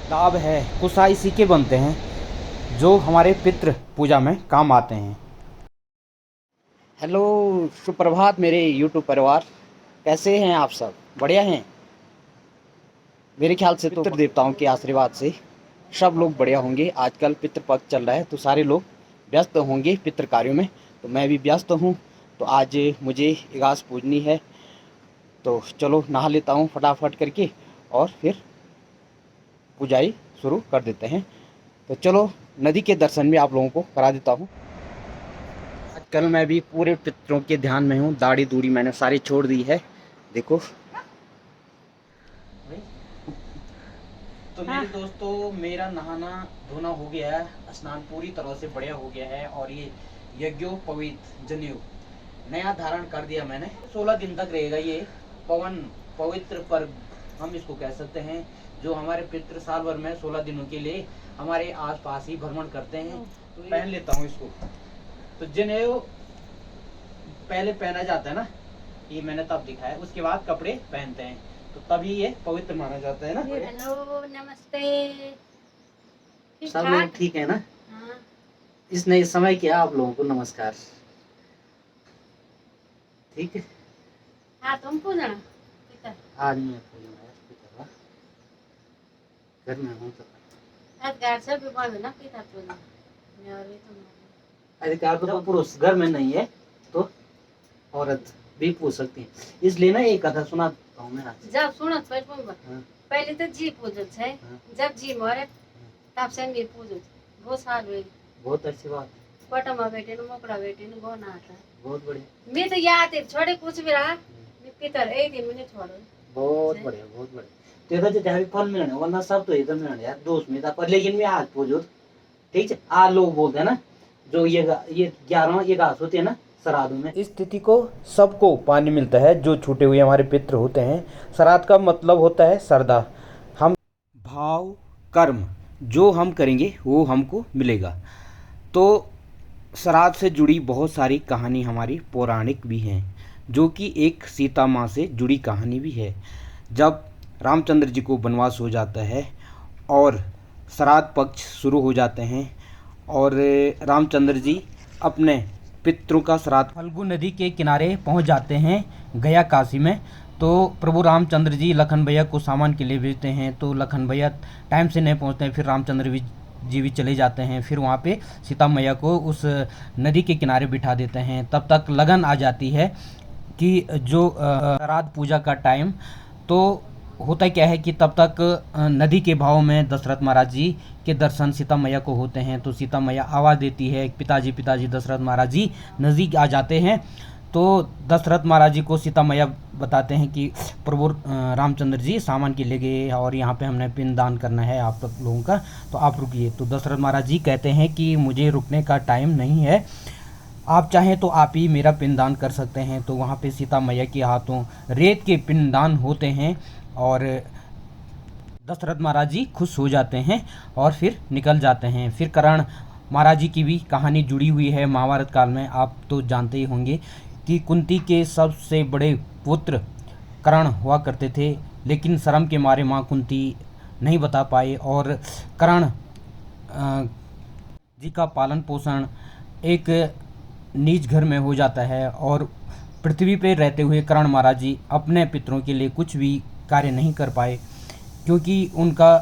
दाब है कुसाई सिक्के बनते हैं जो हमारे पितृ पूजा में काम आते हैं। हेलो, सुप्रभात मेरे यूट्यूब परिवार, कैसे हैं आप सब? बढ़िया हैं? मेरे ख्याल से तो पितृ देवताओं के आशीर्वाद से सब लोग बढ़िया होंगे। आजकल पितृपक्ष चल रहा है तो सारे लोग व्यस्त होंगे पितृ कार्यों में, तो मैं भी व्यस्त हूँ। तो आज मुझे एकादश पूजनी है, तो चलो नहा लेता हूँ फटाफट करके और फिर पूजाई शुरू कर देते हैं। तो चलो नदी के दर्शन भी आप लोगों को करा देता हूँ। आजकल मैं भी पूरे पितरों के ध्यान में हूँ। दाढ़ी दूढ़ी मैंने सारी छोड़ दी है, देखो। तो मेरे दोस्तों, मेरा नहाना धोना हो गया है, स्नान पूरी तरह से बढ़िया हो गया है और ये यज्ञोपवीत जनेऊ नया धारण कर दिया मैंने। 16 दिन तक रहेगा ये पवन पवित्र पर्व, हम इसको कह सकते हैं, जो हमारे पितृ साल भर में 16 दिनों के लिए हमारे आसपास ही भ्रमण करते हैं। तो पहन लेता हूँ इसको। तो जनेऊ पहले पहना जाता है ना, ये मैंने तब दिखाया, उसके बाद कपड़े पहनते हैं, तो तभी ये पवित्र माना जाता है ना। हेलो, नमस्ते। सब लोग ठीक है ना? हाँ। इस नए समय किया आप लोगों को नमस्कार, ठीक है? हाँ, तुम पूजना आज मैं पूजना घर में हूँ तो अधिकार से भी बोल ना पिता पूजना मैं और भी तुम अधिकार तो पुरुष घर में नहीं है तो औरत भी पूछ सकती है। इसलिए ना एक कथा सुनाता हूँ मैं आज। जब सुनो पहले तो जी पूजो है। जब जी मरे तब से मैं पूजो बहुत साल हुए। बहुत अच्छी बात। पटमा बेटे ने मोकड़ा बेटे ने गौना आता बहुत बढ़िया। मैं तो याद है छोड़े कुछ भी रहा मैं पितर एक दिन में छोड़ो। बहुत बढ़िया, बहुत बढ़िया। तेरा जो भी फल मिलने वरना सब तो एकदम मिलने यार दोस्त में था, पर लेकिन मैं आज पूजो ठीक है। आज लोग बोलते हैं ना, जो ये 11 ये घास होती है ना श्राद्धों में, इस तिथि को सबको पानी मिलता है जो छूटे हुए हमारे पितृ होते हैं। श्राद्ध का मतलब होता है श्रद्धा। हम भाव कर्म जो हम करेंगे वो हमको मिलेगा। तो श्राद्ध से जुड़ी बहुत सारी कहानी हमारी पौराणिक भी हैं, जो कि एक सीता माँ से जुड़ी कहानी भी है। जब रामचंद्र जी को वनवास हो जाता है और श्राद्ध पक्ष शुरू हो जाते हैं और रामचंद्र जी अपने पितरों का श्राद्ध फल्गु नदी के किनारे पहुंच जाते हैं गया काशी में। तो प्रभु रामचंद्र जी लखन भैया को सामान के लिए भेजते हैं, तो लखन भैया टाइम से नहीं पहुंचते हैं। फिर रामचंद्र जी भी चले जाते हैं। फिर वहाँ पे सीता मैया को उस नदी के किनारे बिठा देते हैं। तब तक लगन आ जाती है कि जो श्राद्ध पूजा का टाइम, तो होता क्या है कि तब तक नदी के भाव में दशरथ महाराज जी के दर्शन सीता मैया को होते हैं। तो सीता मैया आवाज़ देती है, पिताजी पिताजी, दशरथ महाराज जी नज़दीक आ जाते हैं। तो दशरथ महाराज जी को सीता मैया बताते हैं कि प्रभु रामचंद्र जी सामान के ले गए और यहाँ पे हमने पिंडदान करना है आप लोगों का, तो आप रुकिए। तो दशरथ महाराज जी कहते हैं कि मुझे रुकने का टाइम नहीं है, आप चाहें तो आप ही मेरा पिंडदान कर सकते हैं। तो वहाँ पे सीता मैया के हाथों रेत के पिंडदान होते हैं और दशरथ महाराज जी खुश हो जाते हैं और फिर निकल जाते हैं। फिर कर्ण महाराज जी की भी कहानी जुड़ी हुई है महाभारत काल में। आप तो जानते ही होंगे कि कुंती के सबसे बड़े पुत्र कर्ण हुआ करते थे, लेकिन शर्म के मारे माँ कुंती नहीं बता पाए और कर्ण जी का पालन पोषण एक नीच घर में हो जाता है और पृथ्वी पे रहते हुए कर्ण महाराज जी अपने पितरों के लिए कुछ भी कार्य नहीं कर पाए, क्योंकि उनका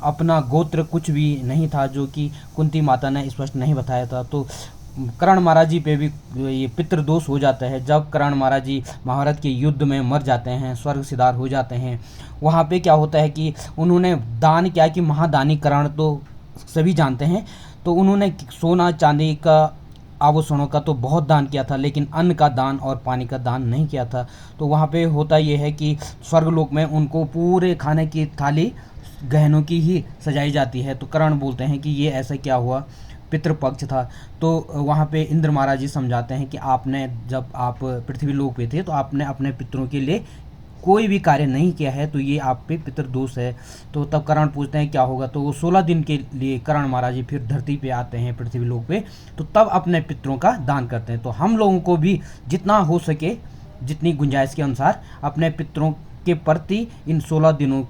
अपना गोत्र कुछ भी नहीं था, जो कि कुंती माता ने स्पष्ट नहीं बताया था। तो कर्ण महाराज जी पे भी ये पितृदोष हो जाता है। जब कर्ण महाराज जी महाभारत के युद्ध में मर जाते हैं, स्वर्ग सिधार हो जाते हैं, वहाँ पे क्या होता है कि उन्होंने दान किया कि महादानी कर्ण तो सभी जानते हैं। तो उन्होंने सोना चांदी का आभूषणों का तो बहुत दान किया था, लेकिन अन्न का दान और पानी का दान नहीं किया था। तो वहाँ पे होता ये है कि स्वर्गलोक में उनको पूरे खाने की थाली गहनों की ही सजाई जाती है। तो कर्ण बोलते हैं कि ये ऐसा क्या हुआ, पितृपक्ष था। तो वहाँ पे इंद्र महाराज जी समझाते हैं कि आपने जब आप पृथ्वी लोक पे थे तो आपने अपने पितरों के लिए कोई भी कार्य नहीं किया है, तो ये आप पे पितृदोष है। तो तब कर्ण पूछते हैं क्या होगा, तो वो 16 दिन के लिए कर्ण महाराज जी फिर धरती पे आते हैं पृथ्वी लोक पे, तो तब अपने पितरों का दान करते हैं। तो हम लोगों को भी जितना हो सके, जितनी गुंजाइश के अनुसार अपने पितरों के प्रति इन 16 दिनों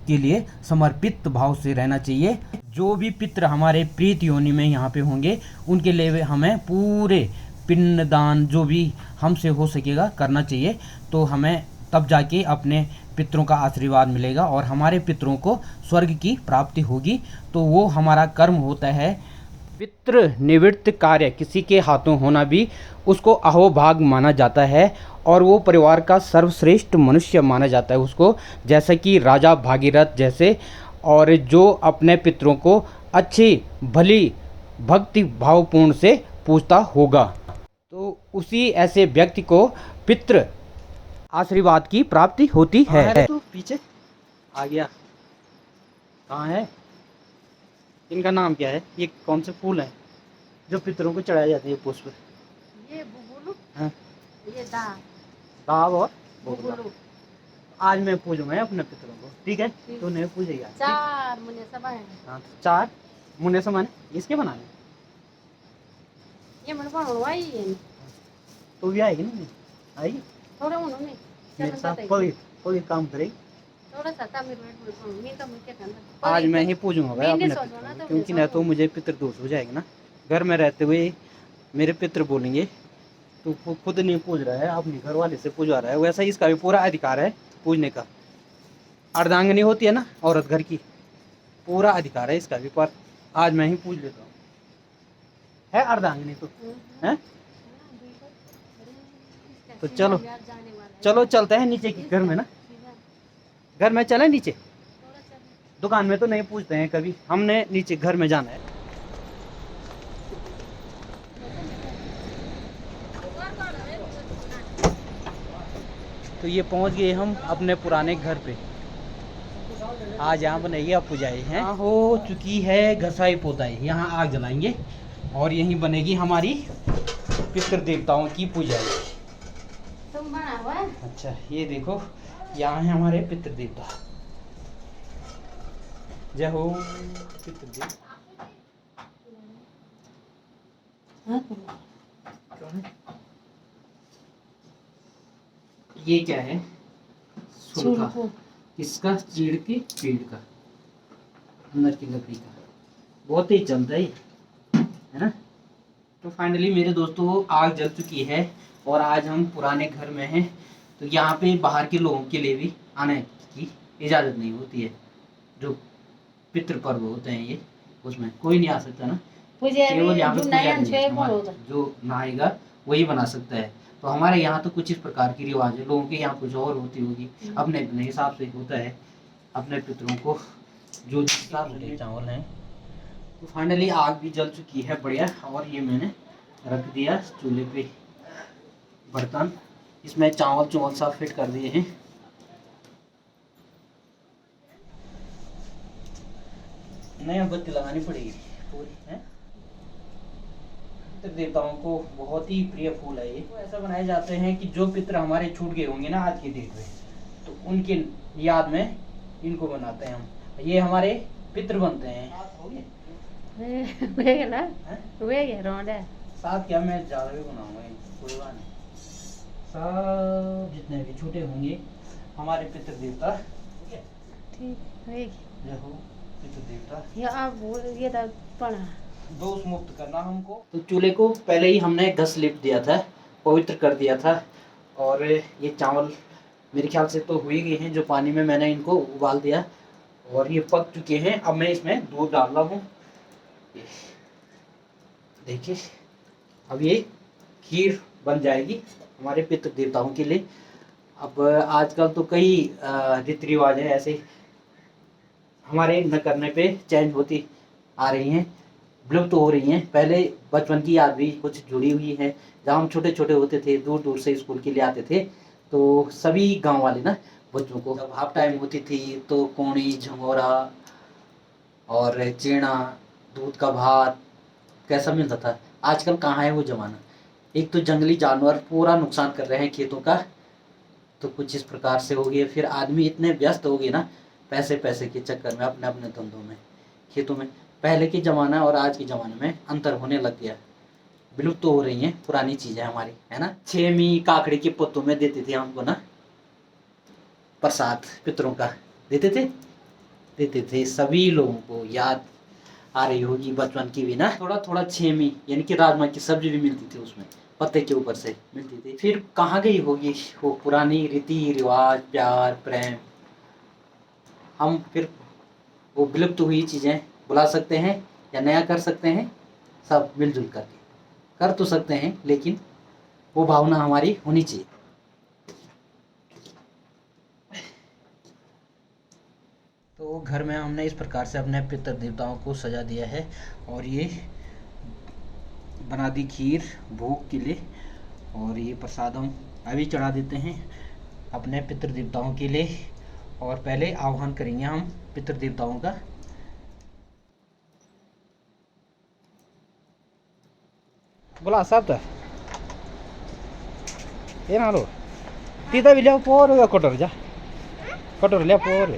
के लिए समर्पित भाव से रहना चाहिए। जो भी पितृ हमारे प्रीत योनि में यहाँ पे होंगे उनके लिए हमें पूरे पिंडदान जो भी हमसे हो सकेगा करना चाहिए, तो हमें तब जाके अपने पितरों का आशीर्वाद मिलेगा और हमारे पितरों को स्वर्ग की प्राप्ति होगी। तो वो हमारा कर्म होता है। पितृ निवृत्त कार्य किसी के हाथों होना भी उसको अहोभाग माना जाता है और वो परिवार का सर्वश्रेष्ठ मनुष्य माना जाता है उसको, जैसे कि राजा भागीरथ जैसे, और जो अपने पितरों को अच्छी भली भक्ति भावपूर्ण से पूजता होगा, तो उसी ऐसे व्यक्ति को पितृ आशीर्वाद की प्राप्ति होती है। तो पीछे आ गया, कहाँ है? इनका नाम क्या है? ये कौन से फूल हैं जो पितरों को चढ़ाए जाते हैं? पुष्प, ये बुबुलू, हाँ, ये दाव दाव और बुबुलू। बोगला। आज मैं पूजूंगा अपने पितरों को, ठीक है? तो नहीं पूजेगा। चार मुने सब है। हाँ, तो 4 मुन्ने समान इसके बनाने, ये मन बनवाई है। तो भी आएगी ना? आएगी थोड़ा उन्होंने मेरे साथ कोई काम करेगी। थोड़ा सा तामिर वेट बोल मैं तो मुझे करना। आज मैं ही पूजूंगा भाई अपने मैंने सोचा पितरों ना को, तो क्योंकि मैंने न तो मुझे पितृ दोष हो जाएगा ना। घर में रहते हुए मेरे पितृ बोलेंगे तो वो खुद नहीं पूज रहा है, अपने घर वाले से पूजवा रहा है, वैसा ही इसका भी पूरा अधिकार है पूजने का। अर्धांगिनी होती है ना औरत घर की, पूरा अधिकार है इसका भी, पर आज मैं ही पूज लेता हूँ। है अर्धांगिनी तो है। तो चलो चलो चलते हैं नीचे की घर में ना, घर में चले नीचे। दुकान में तो नहीं पूछते हैं कभी, हमने नीचे घर में जाना है। तो ये पहुंच गए हम अपने पुराने घर पे। आज यहाँ बनेगी अब पुजाई है, यहाँ हो चुकी है घसाई पोताई। यहाँ आग जलाएंगे और यहीं बनेगी हमारी पितृ देवताओं की पुजाई। तुम बना हुआ है? अच्छा, ये देखो यहाँ है हमारे पितृ देवता। जय हो पितृ देव। ये क्या है? सुरखा। किसका? चीड़ के पेड़ का, अंदर की लकड़ी का। बहुत ही जलता है ना। तो फाइनली मेरे दोस्तों आग जल चुकी है और आज हम पुराने घर में हैं। तो यहाँ पे बाहर के लोगों के लिए भी आने की इजाज़त नहीं होती है। जो पितृपर्व होते हैं ये, उसमें कोई नहीं आ सकता ना, केवल यहाँ पे पुजारी जो नहाएगा वही बना सकता है। तो हमारे यहाँ तो कुछ इस प्रकार की रिवाज है, लोगों के यहाँ कुछ और होती होगी, अपने अपने हिसाब से होता है। अपने पितरों को जो चावल हैं। तो फाइनली आग भी जल चुकी है बढ़िया, और ये मैंने रख दिया चूल्हे पे बर्तन। इसमें चावल सब फिट कर दिए हैं। नया बत्ती लगानी पड़ेगी पूरी है। पितृ देवताओं को बहुत ही प्रिय फूल है ये। तो ऐसा बनाए जाते हैं कि जो पितृ हमारे छूट गए होंगे ना आज की डेट में, तो उनके याद में इनको बनाते हैं हम। ये हमारे पितृ बनते हैं। हो गए ना वे ये रोंड है साथ क्या, मैं ज्यादा भी बनाऊंगा, कोई बात नहीं। सब जितने भी छोटे होंगे हमारे पितृ देवता। ठीक है। जय हो पितृ देवता। ये आप ये तो पढ़ा दोष मुक्त करना हमको। तो चूल्हे को पहले ही हमने घस लिप दिया था, पवित्र कर दिया था। और ये चावल मेरे ख्याल से तो हो ही गए हैं, जो पानी में मैंने इनको उबाल दिया, और ये पक चुके हैं। अब मैं इसमें दूध डाल रहा हूँ। देखिए अब ये खीर बन जाएगी हमारे पितृ देवताओं के लिए। अब आजकल तो कई रीति रिवाज है ऐसे हमारे न करने पे चेंज होती आ रही हैं, विलुप्त हो रही हैं। पहले बचपन की याद भी कुछ जुड़ी हुई है। जब हम छोटे छोटे होते थे, दूर दूर से स्कूल के लिए आते थे, तो सभी गांव वाले ना बच्चों को, जब हाफ टाइम होती थी तो कोणी, झंगोरा और चेना, दूध का भात कैसा मिलता था। आजकल कहाँ है वो जमाना। एक तो जंगली जानवर पूरा नुकसान कर रहे हैं खेतों का, तो कुछ इस प्रकार से हो गया। फिर आदमी इतने व्यस्त हो गए ना पैसे के चक्कर में, अपने अपने धंधों में, खेतों में। पहले के ज़माना और आज के ज़माने में अंतर होने लग गया, विलुप्त तो हो रही हैं पुरानी चीज़ें हमारी, है ना। 6वीं काकड़े के पत्तों में देते थे हमको ना प्रसाद, पितरों का देते थे। देते थे। सभी लोगों को याद आ रही होगी बचपन की भी ना। थोड़ा थोड़ा छेमी यानी कि राजमा की सब्जी भी मिलती थी उसमें, पत्ते के ऊपर से मिलती थी। फिर कहाँ गई होगी वो पुरानी रीति रिवाज, प्यार प्रेम। हम फिर वो विलुप्त हुई चीज़ें बुला सकते हैं या नया कर सकते हैं, सब मिलजुल करके कर तो सकते हैं, लेकिन वो भावना हमारी होनी चाहिए। तो घर में हमने इस प्रकार से अपने पितृ देवताओं को सजा दिया है और ये बना दी खीर भोग के लिए, और ये प्रसाद हम अभी चढ़ा देते हैं अपने पितृ देवताओं के लिए। और पहले आह्वान करेंगे हम पितृ देवताओं का। बोला सब ಏನಾರು ತೀತ ವಿಲ್ಯ ಪೋರ್ ಕೊಟ್ಟರು ಜಾ ಕೊಟ್ಟರು ಲೆ ಪೋರ್